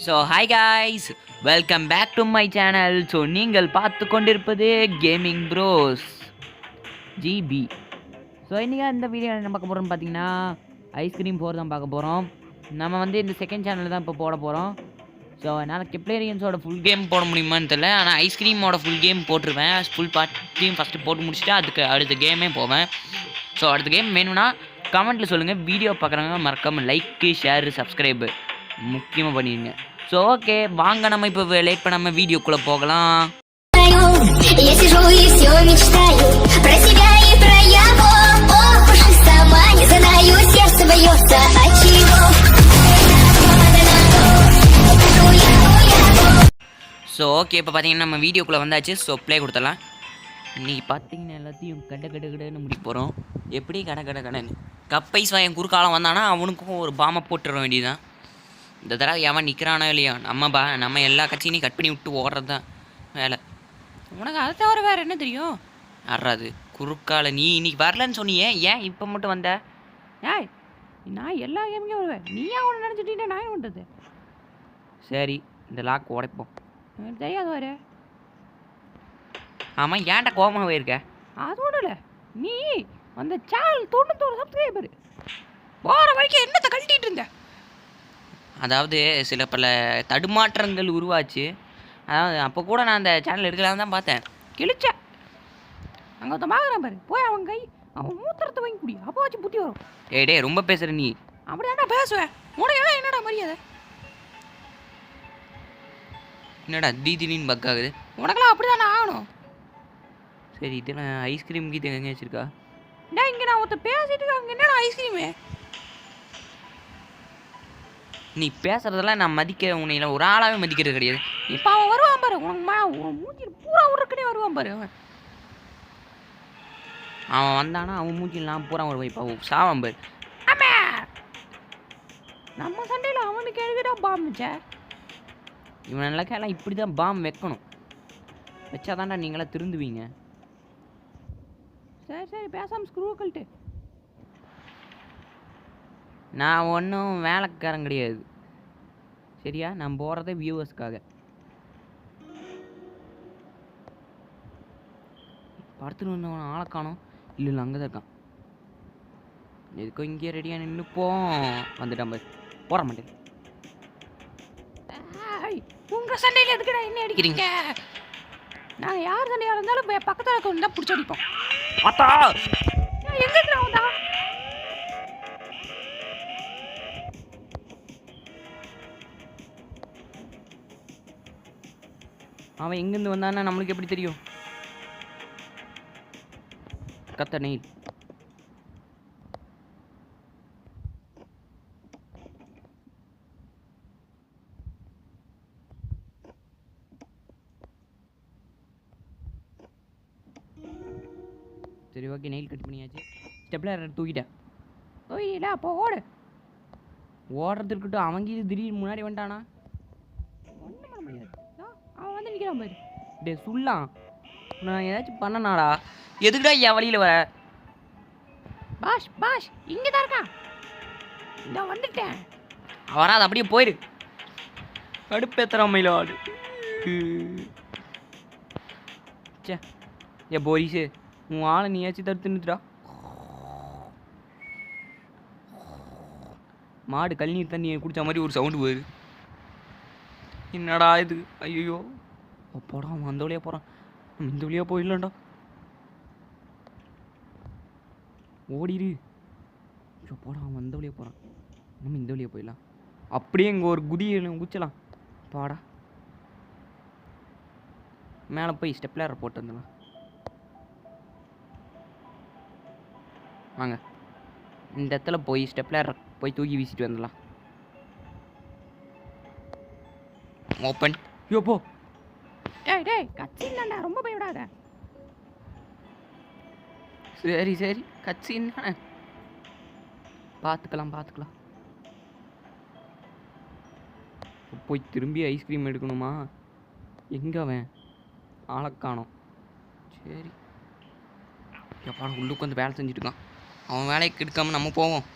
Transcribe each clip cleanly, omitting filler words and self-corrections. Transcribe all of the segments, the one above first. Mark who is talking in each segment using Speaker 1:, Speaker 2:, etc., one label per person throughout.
Speaker 1: So hi guys, welcome back to my channel. So நீங்கள் பார்த்து கொண்டிருப்பது கேமிங் ப்ரோஸ் ஜிபி. ஸோ இன்றைக்கி இந்த வீடியோ என்ன பார்க்க போகிறோம்னு பார்த்தீங்கன்னா ஐஸ்கிரீம் போர் தான் பார்க்க போகிறோம். நம்ம இந்த செகண்ட் சேனலில் தான் இப்போ போட போகிறோம். ஸோ என்னால் கெப்ளேரியன்ஸோட ஃபுல் கேம் போட முடியுமான்னு தெரியல, ஆனால் ஐஸ்கிரீமோட ஃபுல் கேம் போட்டுருவேன். ஃபுல் பார்ட்டியும் ஃபஸ்ட்டு போட்டு முடிச்சுட்டு அதுக்கு அடுத்த கேமே போவேன். ஸோ அடுத்த கேம் வேணும்னா கமெண்ட்டில் சொல்லுங்கள். வீடியோ பார்க்குறவங்க மறக்காமல் லைக்கு, ஷேரு, சப்ஸ்கிரைபு முக்கியமாக பண்ணிடுங்க. ஸோ ஓகே, வாங்க நம்ம இப்போ லேட் பண்ணாமல் வீடியோக்குள்ளே போகலாம். ஸோ ஓகே, இப்போ பார்த்தீங்கன்னா நம்ம வீடியோக்குள்ளே வந்தாச்சு. ஸோ ப்ளே கொடுத்துடலாம். இன்றைக்கி பார்த்தீங்கன்னா எல்லாத்தையும் கடைன்னு முடிக்க போகிறோம். எப்படி கடைன்னு கப்பைஸ் வாயன் குறுக்காலம் வந்தானா அவனுக்கும் ஒரு பாமை போட்டுற வேண்டியதுதான். இந்த தடவை எவன் நிற்கிறானோ இல்லையோ நம்ம எல்லா கட்சியினையும் கட் பண்ணி விட்டு ஓடுறது தான் வேலை. உனக்கு அதை தவிர வேறு என்ன தெரியும்? ஆடுறாது குறுக்கால. நீ இன்னைக்கு வரலன்னு சொன்னியே, ஏன் இப்போ மட்டும் வந்த? ஏய், நான் எல்லா கேமுக்கும் வருவேன். நீ ஏன் ஒன்று நினச்சிட்டீங்கன்னா நான் என்ன பண்ணுறது? சரி, இந்த லாக் உடைப்போம். தெரியாது வர. ஆமாம், ஏன்டா கோபமாக இருக்க? அதோட இல்லை, நீ அந்த சேனல் 91 சப்ஸ்கிரைபர் போகிற வரைக்கும் என்னத்தை கழட்டிகிட்டு இருந்த? அதாவது சில பல தடுமாற்றங்கள் உருவாச்சு. அதாவது அப்போ கூட நான் அந்த சேனல் எடுக்கலான்னு தான் பார்த்தேன். கிழிச்சேன். அங்கே ஒருத்த பார்க்குறேன் பாரு, போய் அவன் கை அவன் மூத்திரத்தை வாங்கி குடி, அப்போ வச்சு புத்தி வரும். டே ரொம்ப பேசுகிற நீ. அப்படி தான்டா பேசுவேன். உனக்கு என்னடா மரியாதை? என்னடா திடீர்னு பக் ஆகுது? உனக்கெல்லாம் அப்படி தானே ஆகணும். சரி, இதெல்லாம் ஐஸ்கிரீம் கீது எங்கே வச்சுருக்கா? டே, இங்கே நான் ஒருத்த பேசிட்டு அங்கே என்னடா ஐஸ்கிரீமு? நீ பேசுறதெல்லாம் நான் மதிக்க உன்னை ஒரு ஆளாகவே மதிக்கிறது கிடையாது. இப்போ அவன் வருவான் பாரு, உனக்கு மூஞ்சில் பூரா உருக்கனே வருவான் பாரு. அவன் வந்தானா அவன் மூஞ்சில் நான் பூரா வருவேன். இப்போ அவன் சாவான் பாரு. ஆமா, நம்ம சண்டையில் அவனுக்கு எழுதிடா பாம் வச்ச. இவன் நல்லா கேலாம் இப்படி தான் பாம் வைக்கணும். வச்சாதான்டா நீங்களாம் திருந்துவீங்க. சரி பேசாமல் ஸ்க்ரூ கழட்டு. நான் ஒன்றும் வேலைக்காரன் கிடையாது, சரியா? நான் போகிறதே வியூவர்ஸ்க்காக. படுத்துட்டு வந்தவன் ஆளை காணோம். இல்லை அங்கே தான் இருக்கான். எதுக்கும் இங்கே ரெடியாக நின்றுப்போம். வந்துட்டான் பாரு, போட மாட்டேன். உங்கள் சண்டையில் எதுக்குடா என்ன அடிக்கிறீங்க? நாங்கள் யார் சண்டையாக இருந்தாலும் பக்கத்தில் இருக்க தான் பிடிச்சி அடிப்போம். அத்தா எங்கே வந்தா? அவன் எங்கேருந்து வந்தான்னா நம்மளுக்கு எப்படி தெரியும்? கத்த நெயில். சரி ஓகே, நெயில் கட் பண்ணியாச்சு. ஸ்டெப்லர் தூக்கிட்டேன். ஓய்ல அப்போ ஓடு. ஓடுறது இருக்கட்டும், அவங்க இது திடீர்னு முன்னாடி வந்துட்டானா ஒன்றும் பண்ண முடியாது. அவன் வந்து நிற்கிறான் பாரு. டே சொல்லாம், நான் ஏதாச்சும் பண்ணனாடா? எதுக்குடா என் வழியில் வர? பாஷ் இங்கே தான் இருக்கான். இந்த வந்துட்டேன். அவராது அப்படியே போயிரு. கடுப்பேத்துறான் மயிலாடு. சே ஏ போரிஸு, உன் ஆளை நீயாச்சும் தடுத்து நிறுத்துடா. மாடு கழிநீர் தண்ணியை குடித்த மாதிரி ஒரு சவுண்டு போகுது. என்னடா இது? ஐயோ அப்போடா, அவன் அந்த வழியாக போகிறான். நம்ம இந்த வழியாக போயிடலாம்டா. ஓடிடு. போடா, அவன் அந்த வழியாக போகிறான். நம்ம இந்த வழியாக போயிடலாம். அப்படியே இங்கே ஒரு குதிச்சலாம். பாடா, மேலே போய் ஸ்டெப்லர் போட்டு வந்துடலாம். வாங்க, இந்த இடத்துல போய் ஸ்டெப்லர் போய் தூக்கி வீசிட்டு வந்துடலாம். ஓப்பன். ஐயோ போ. டேய் கட்சின்னா ரொம்ப பயப்படாத. சரி கட்சின்னா பார்த்துக்கலாம். போய் திரும்பி ஐஸ்கிரீம் எடுக்கணுமா? எங்கே அவன்? ஆளை காணோம். சரி எப்பா, உள்ளுக்கு வந்து வேலை செஞ்சுட்டு இருக்கான். அவன் வேலையை கெடுக்காமல் நம்ம போவோம்.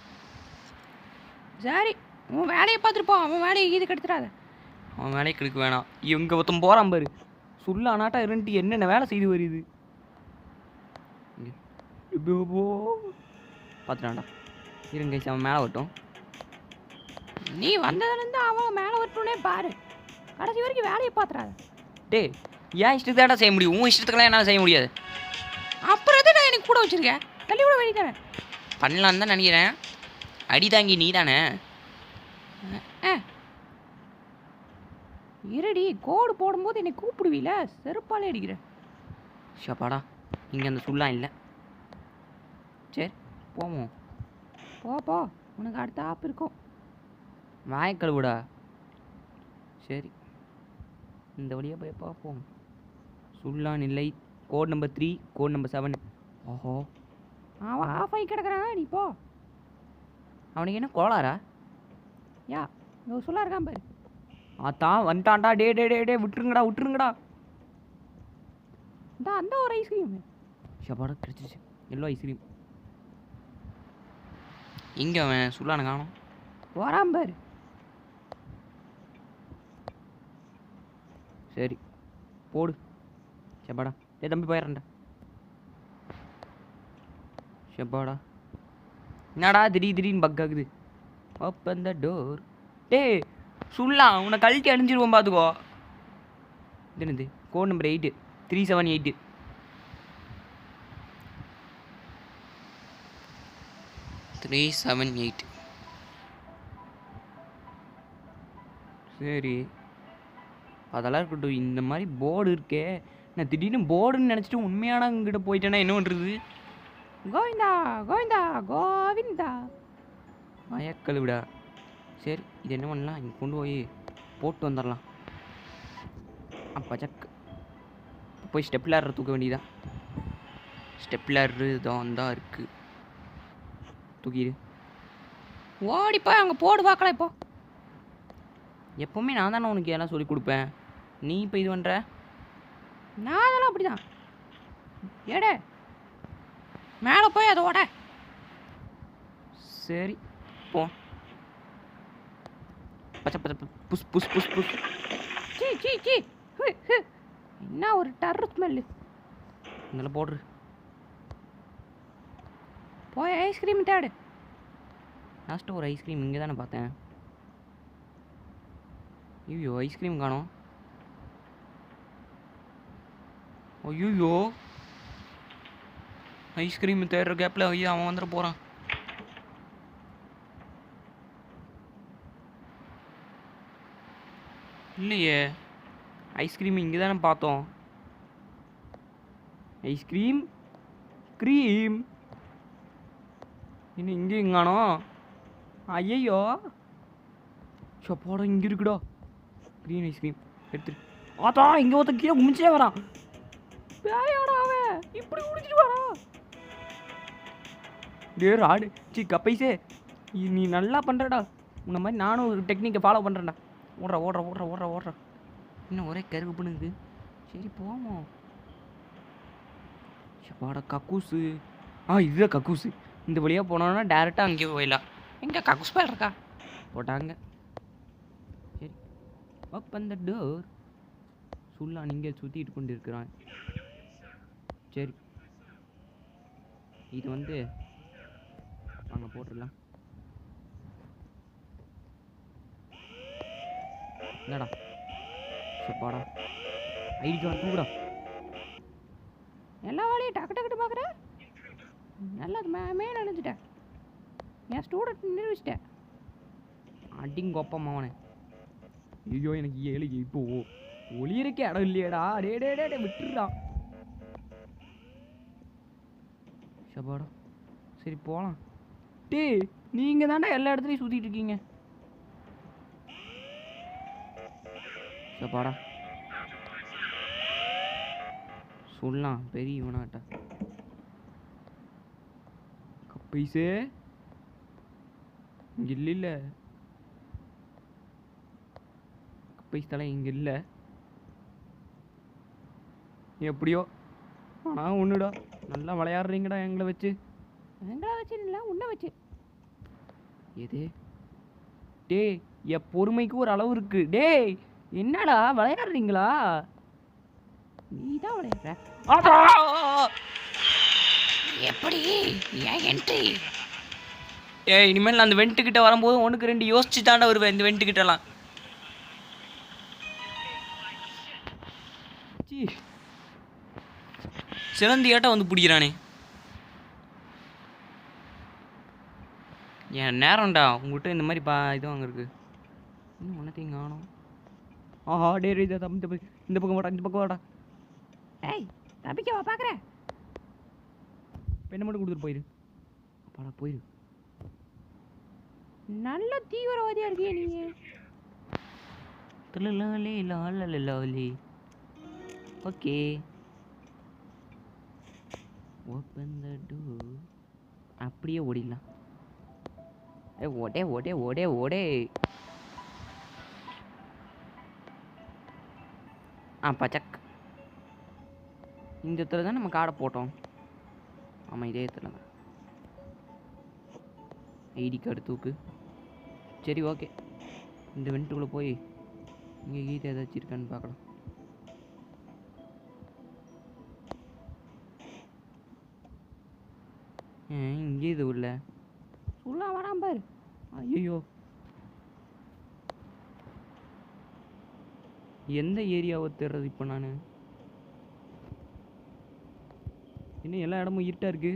Speaker 1: சரி, உன் வேலையை பார்த்துட்டு போ. அவன் வேலையை இது கெடுத்துடாத. அவன் வேலையை கிழக்கு வேணாம். இங்கே ஒருத்தன் போகிறான் பாரு. சுல்லானாட்டா இருந்துட்டு என்னென்ன வேலை செய்து வருது. பார்த்துட்டான்டா. இருங்க அவன் மேலே வரட்டும். நீ வந்ததுலேருந்து அவன் மேலே வரட்டும்னே பாரு. கடைசி வரைக்கும் வேலையை பார்த்துறாத. டே ஏன் இஷ்டத்தாடா செய்ய முடியும்? உன் இஷ்டத்துக்கெல்லாம் என்னால் செய்ய முடியாது. அப்புறம் எதை நான் எனக்கு கூட வச்சுருக்கேன். தள்ளி கூட வழி தானே பண்ணலான்னு தான் நினைக்கிறேன். அடி தாங்கி நீ தானே. இருடி கோடு போடும்போது என்னை கூப்பிடுவீல, செருப்பாலே அடிக்கிறேன். ஷப்பாடா இங்கே அந்த சுல்லாம் இல்லை. சரி போவோம். போ உனக்கு அடுத்த ஆப் இருக்கும். வாய்க்கழுவிடா. சரி இந்த வழியாக போய் பார்ப்போம். சுல்லான் இல்லை. Code number 3, code number 7. ஓஹோ அவன் ஆஃப் ஆகி கிடக்குறான். நீ போ. அவனுக்கு என்ன கோளாரா? யா இங்கே சொல்லா இருக்கான் பாரு. அதான் வந்துட்டான்டா. டே டே டே டே விட்டுருங்கடா. அந்த ஒரு ஐஸ்கிரீம் ஷப்பாடா கிடச்சிச்சு. Yellow ice cream. இங்கே அவன் சுல்லான காணும். வரான் பாரு. சரி போடு. ஷப்பாடா டே தம்பி போயிடறேன்டா. ஷப்பாடா என்னடா திடீர்னு பக் ஆகுது. Open the door. டே சுல்லா உன்னை கழட்டி அணிஞ்சிருவோம் பார்த்துக்கோ. இது என்னது? Code number 8, 378. சரி அதெல்லாம் இருக்கட்டும். இந்த மாதிரி போர்டு இருக்கே. நான் திடீர்னு போர்டுன்னு நினச்சிட்டு உண்மையானவங்கிட்ட போயிட்டேன்னா என்ன பண்ணுறது? கோவிந்தா கோவிந்தா கோவிந்தா மயக்கல் விடா. சரி இது என்ன பண்ணலாம்? இங்கே கொண்டு போய் போட்டு வந்துடலாம். அப்போ சக்கு போய் ஸ்டெப்லர் தூக்க வேண்டியதா. ஸ்டெப்லர் தான் இருக்குது. தூக்கிடு. ஓடிப்போ அங்கே போடு பார்க்கலாம். இப்போ எப்போவுமே நான் தானே உனக்கு எல்லாம் சொல்லி கொடுப்பேன். நீ இப்போ இது பண்ணுற. நான் அதெல்லாம் அப்படி தான். ஏடே மேலே போய் அதோட. சரி போ. பச்சை புஷ் புஷ் புஷ் புஷ். சீ என்ன ஒரு டர்ரு ஸ்மெல்லு. இதெல்லாம் போடுறு. போய் ஐஸ்கிரீம் தேடு. லாஸ்ட்டு ஒரு ஐஸ்கிரீம் இங்கே தானே பார்த்தேன். ஐயோ ஐஸ்கிரீம் காணோம். ஐயோ ஐஸ்கிரீம் தேடுற கேப்பில் ஐயோ அவன் வந்துட போகிறான். இல்லையே ஐஸ்கிரீம் இங்கே தானே பார்த்தோம். ஐஸ்கிரீம் க்ரீம் இன்னும் இங்கே காணோ. ஐயோ சப்பாடா இங்கே இருக்குடா க்ரீன் ஐஸ்கிரீம். எடுத்துரு. அதான் இங்கே ஒருத்த கீழே குமிச்சே வரான். வேலையாடா அவன் இப்படி குடிச்சிட்டு வரான். டே ராடு கப்பைசே நீ நல்லா பண்ணுறடா. உன்ன மாதிரி நானும் ஒரு டெக்னிக்கை ஃபாலோ பண்ணுறேன்டா. ஓடுறா. இன்னும் ஒரே கருகு பண்ணுது. சரி போவோம். சப்பாடா கக்கூசு. இதுதான் கக்கூசு. இந்த வழியாக போனோன்னா டேரெக்டாக அங்கேயே போயிடலாம். எங்கே கக்கூஸ் பேர் இருக்கா? போட்டாங்க. சரி ஓப்பன் த டோர். சுல்லான் இங்கே சுற்றிட்டு கொண்டு இருக்கிறான். சரி இது வந்து அங்கே போட்டுடலாம். என்னடா சப்பாடா ஐடி கார்டு தூக்குடா. எல்லா வேலையும் டக்கு பார்க்குறேன். நல்லா மேலே நினைச்சிட்டேன். என் ஸ்டூடெண்ட் நிரூபிச்சிட்டேன். அடிங்கொப்பம் அவனை. ஐயோ எனக்கு ஏழு இப்போ ஒளியறக்கே இடம் இல்லையடா. டே விட்டுடுறா. சப்பாடா சரி போகலாம். டே நீங்கள் தாண்டா எல்லா இடத்துலையும் சுற்றிட்டு இருக்கீங்க. சப்பாடா சொல்லலாம் பெரிய இவனாட்டா. கப்பைசே இங்கே இல்லை. கப்பைஸ் தலை இங்கே இல்லை. எப்படியோ ஆனால் ஒன்றுடா நல்லா விளையாடுறீங்கடா எங்களை வச்சு. இல்லை உன்னை வச்சு. எது? டே என் பொறுமைக்கு ஒரு அளவு இருக்கு. டே என்னடா விளையாடுறீங்களா? நீ தான் விளையாடுற. எப்படி ஏன் என்ட்ரி? ஏய், இனிமேல் நான் அந்த வெண்ட்டுக்கிட்ட வரும்போது 1க்கு 2 யோசிச்சு தாண்டா வருவேன். இந்த வெண்ட்டுக்கிட்டலாம் சிலந்தியாட்ட வந்து பிடிக்கிறானே. என் நேரம்டா உங்கள்கிட்ட இந்த மாதிரி இது வாங்க இருக்கு. இன்னும் ஒன்றத்தையும் காணும். ஆஹா டே இந்த பக்கம் வாடா, இந்த பக்கம் வாடா. ஏய் தப்பிக்கவா பார்க்குறேன். பெண்ணை மட்டும் கொடுத்துட்டு போயிரு. அப்பாடா போயிரு. நல்ல தீவிரவாதியா இருக்கியே நீங்க. Okay open the door. அப்படியே ஓடிடலாம். ஓடே ஓடே ஓடே ஓடே. பச்சக். இந்த இடத்துல தான் நம்ம காடை போட்டோம். ஆமாம் இதே இடத்துல தான். ஐடி கார்டு தூக்கு. சரி ஓகே, இந்த வெண்ட்டுக்குள்ளே போய் இங்கே கீதை ஏதாச்சும் இருக்கான்னு பார்க்கலாம். இங்கே இது உள்ள சொல்ல வராம பாரு. ஐயோ எந்த ஏரியாவை தேடுறது இப்போ நான்? இன்னும் எல்லா இடமும் இருட்டாக இருக்கு.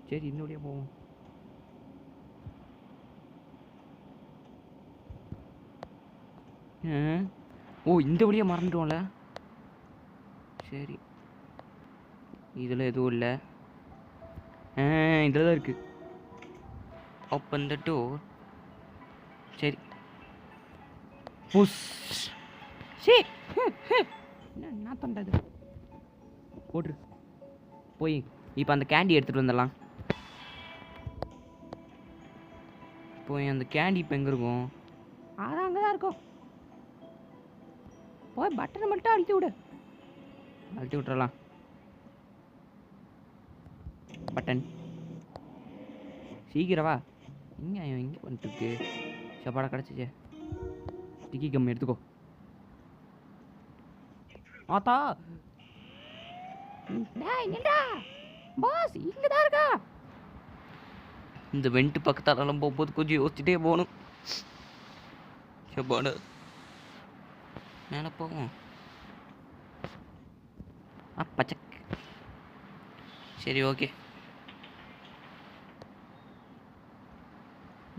Speaker 1: சரி இந்த வழியாக போவோம். ஓ இந்த வழியாக மறந்துட்டோம்ல. சரி இதில் எதுவும் இல்லை. இதில் தான் இருக்குது. Open the door. சரி புஷ். சரி என்ன பண்ணுறது? போட்ரு போய் இப்போ அந்த கேண்டி எடுத்துகிட்டு வந்துடலாம். போய் அந்த கேண்டி இப்போ எங்கே இருக்கும்? அதான் அங்கே தான் இருக்கும். போய் பட்டனை மட்டும் அழுத்தி விடு. அழுத்தி விட்டுறலாம். பட்டன் சீக்கிரவா. இங்கே வந்துட்டுருக்கு. சப்பாடா கிடச்சிச்சே. டிக்கி கம் எடுத்துக்கோ. ஆத்தா பாஸ் இங்கே தான் இருக்கா. இந்த வெண்ட்டு பக்கத்தாலெல்லாம் போகும்போது கொஞ்சம் யோசிச்சுட்டே போகணும். சப்பாடா மேலே போவோம். பச்சக். சரி ஓகே,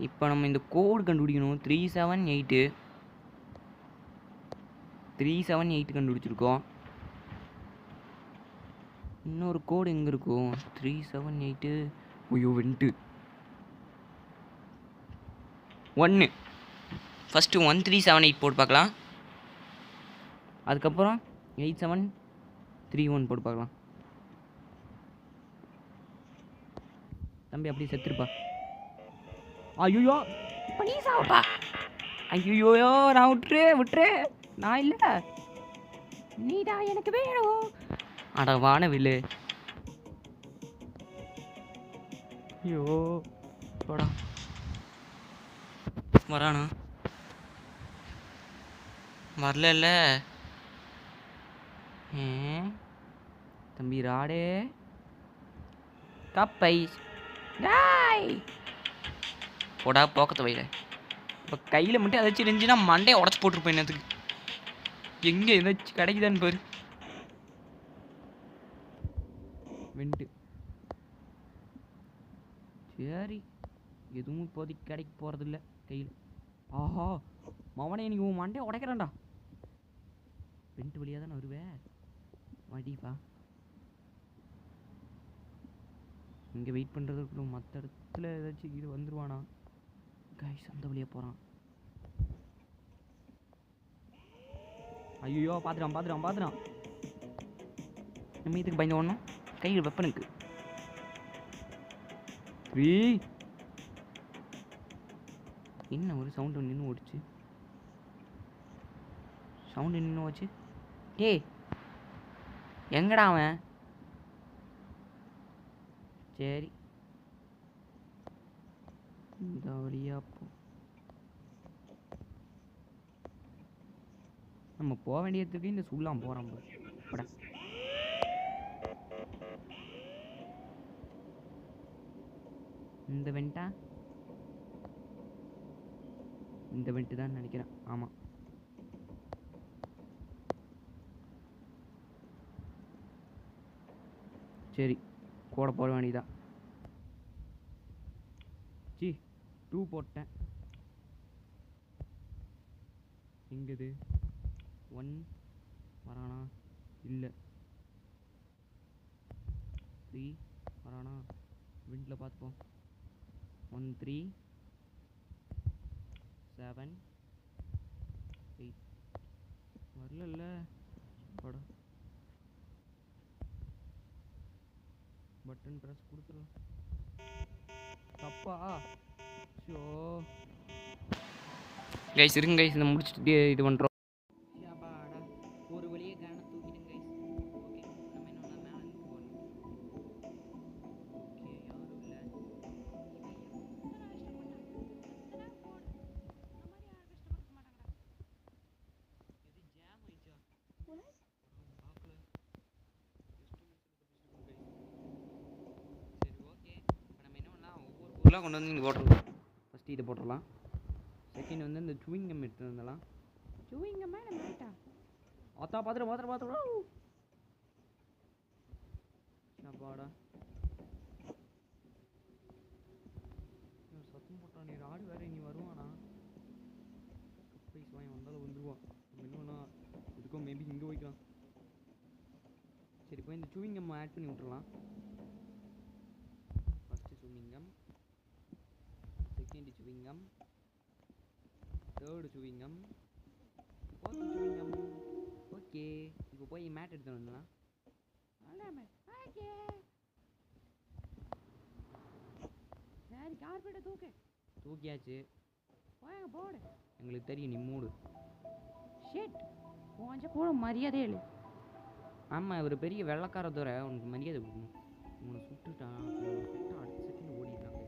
Speaker 1: இப்போ நம்ம இந்த கோடு கண்டுபிடிக்கணும். 378 கண்டுபிடிச்சிருக்கோம். இன்னொரு கோடு எங்கே இருக்கும்? 378. ஐயோ வெண்ட்டு 1. ஃபஸ்ட்டு 1378 போட்டு பார்க்கலாம். அதுக்கப்புறம் 8731 போட்டு பார்க்கலாம். தம்பி அப்படி செத்துருப்பா. ஐயோ இப்போ நீ சாவப்பா. ஐயோயோ நான் விட்டுரு. நான் இல்லை, நீடா எனக்கு வேணும். அட வானவில்லு. ஐயோ போடா. வரானா? வரல. தம்பி ராடே கப்பை போடா போக்கத்தை வைல. இப்போ கையில் மட்டும் ஏதாச்சும் இருந்துச்சுன்னா மண்டையை உடச்சி போட்டிருப்பேன். என்னத்துக்கு எங்கே ஏதாச்சும் கிடைக்குதான்னு பாரு. வெண்டு சரி எதுவும் இப்போதைக்கு கிடைக்க போகிறதில்ல கையில். ஆஹா மவனே நீ உன் மண்டையை உடைக்கிறான்டா. வெண்டு வழியாக தானே வருவேன். வடிப்பா இங்கே வெயிட் பண்ணுறதுக்கு மற்ற இடத்துல ஏதாச்சும் இது வந்துடுவானா? கைஸ் அந்த வழியாக போகிறான். ஐயோ பார்த்துறான். நம்ம இதுக்கு பயந்து ஓடணும். கையில் வெப்பனுக்கு என்ன ஒரு சவுண்டு நின்று ஓடிச்சு. சவுண்டு நின்று ஓச்சு. டேய் எங்கடா அவன்? சரி இந்த வழியா போ. நம்ம போக வேண்டியதுக்கு இந்த சூலாம் போகிறோம் போட. இந்த வெண்டா இந்த வெண்ட்டு தான் நினைக்கிறேன். ஆமாம், சரி கூட போட வேண்டியதா. சி 2 போட்டேன். எங்குது 1 வரானா? இல்லை 3 வரானா? விண்டில் பார்த்துப்போம். 1 3 7 8 வரல போட. பட்டன் ப்ரெஸ் கொடுத்துடலாம். தப்பா? ஷோ கைஸ் இருங்க கைஸ், இதை முடிச்சுட்டு இது பண்ணுறோம். ஒரு வழியே கேனை தூக்கிடுங்க கைஸ். ஓகே, நம்ம என்ன மேலே இருந்து போகணும். ஓகே, யாரும் இல்லை. கொண்டு வந்து நீங்கள் போட்டுடலாம். ஃபஸ்ட்டு இதை போட்டுடலாம். செகண்ட் வந்து இந்த சூயிங்கம் எடுத்து வந்துடலாம். சூயிங்கம்மா நம்ம ஆயிட்டா அத்தா பார்த்துட்டு பாடா சத்தம் போட்டான். நீ ராடு வேற நீ வருவானா? பைஸ் வாங்கி வந்தாலும் வந்துடுவான். என்னன்னா இதுக்கும் மேபி இங்கே வைக்கலாம். சரி, இப்போ இந்த சூயிங்கம் ஆட் பண்ணி விட்டுறலாம். First chewing gum, second chewing gum, third chewing gum, fourth chewing gum. Okay, இப்போ போய் மேட் எடுத்துகிட்டு வந்துடலாம். சரி, கார்பெட்டை தூக்கியாச்சு. போடு, எங்களுக்கு தெரியும் நீ மூடு. ஷேட் கொஞ்சம் கூட மரியாதையே இல்லை. ஆமாம், ஒரு பெரிய வெள்ளக்கார தூர உனக்கு மரியாதை கொடுக்கணும். உன்னை சுட்டுட்டான், அடுத்த செகண்ட் ஓடிட்டாங்க.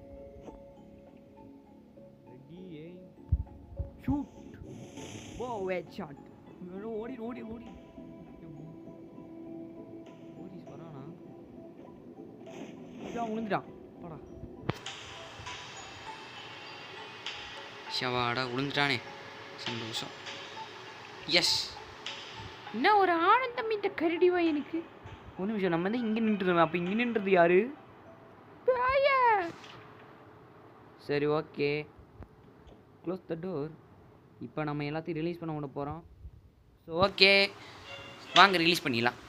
Speaker 1: Ready shoot. Oh head shot. ஓடி வரானா? விழுந்துட்டான். போடா ஷவாடா, விழுந்துட்டானே. சந்தோஷம். எஸ், என்ன ஒரு ஆனந்தம் இந்த கரடிவா எனக்கு. ஒரு நிமிஷம், நம்ம வந்து இங்கே நின்றுருந்தோம். அப்போ இங்கே நின்றது யாரு? சரி, ஓகே, க்ளோஸ் த டோர். இப்போ நம்ம எல்லாத்தையும் ரிலீஸ் பண்ண விட போகிறோம். ஸோ ஓகே, வாங்க ரிலீஸ் பண்ணிடலாம்.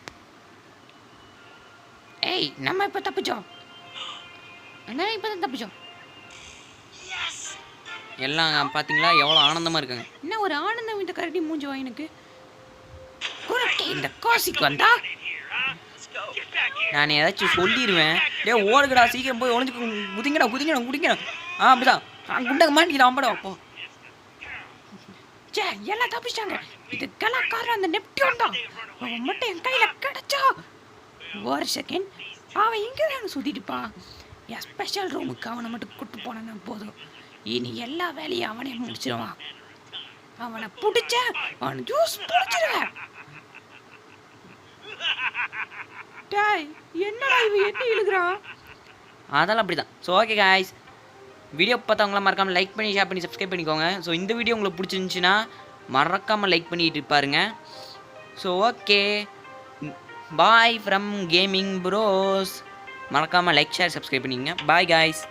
Speaker 1: ஏய், நம்ம இப்போ தப்பிச்சோம். இப்போ தான் தப்பிச்சோம். எல்லாம் பார்த்தீங்களா எவ்வளோ ஆனந்தமாக இருக்காங்க. என்ன ஒரு ஆனந்தம் இந்த கரடி மூஞ்சுவா எனக்கு. இந்த காசிக்கு வந்தா நான் ஏதாச்சும் சொல்லிடுவேன். டே ஓடுங்கடா, சீக்கிரம் போய் ஒழிஞ்சு குதிங்கடா. அப்படிதான் குண்டங்க மாட்டிக்கிட்டான். அம்படா அப்போ சே, எல்லாம் தப்பிச்சிட்டாங்க. இதுக்கெல்லாம் காரணம் அந்த நெப்டியூன் தான். அவன் மட்டும் என் கையில் கிடைச்சா ஒரு செகண்ட் அவன் இங்கே தான் சுற்றிட்டுப்பான். என் ஸ்பெஷல் ரூமுக்கு அவனை மட்டும் கூட்டு போனேன்னா போதும். இனி எல்லா வேலையும் அவனே முடிச்சிடுவான். அவனை பிடிச்ச அவன் ஜூஸ் பிடிச்சிடுவேன். என்னடா இவன் என்ன இழுக்கிறான்? அதெல்லாம் அப்படிதான். ஸோ ஓகே காய்ஸ், வீடியோ பார்த்தவங்களாம் மறக்காமல் லைக் பண்ணி ஷேர் பண்ணி சப்ஸ்கிரைப் பண்ணிக்கோங்க. ஸோ இந்த வீடியோ உங்களுக்கு பிடிச்சிருந்துச்சின்னா மறக்காமல் லைக் பண்ணிட்டு பாருங்க. So okay, bye from gaming bros. மறக்காமல் லைக் ஷேர் சப்ஸ்கிரைப் பண்ணிக்கங்க. Bye guys.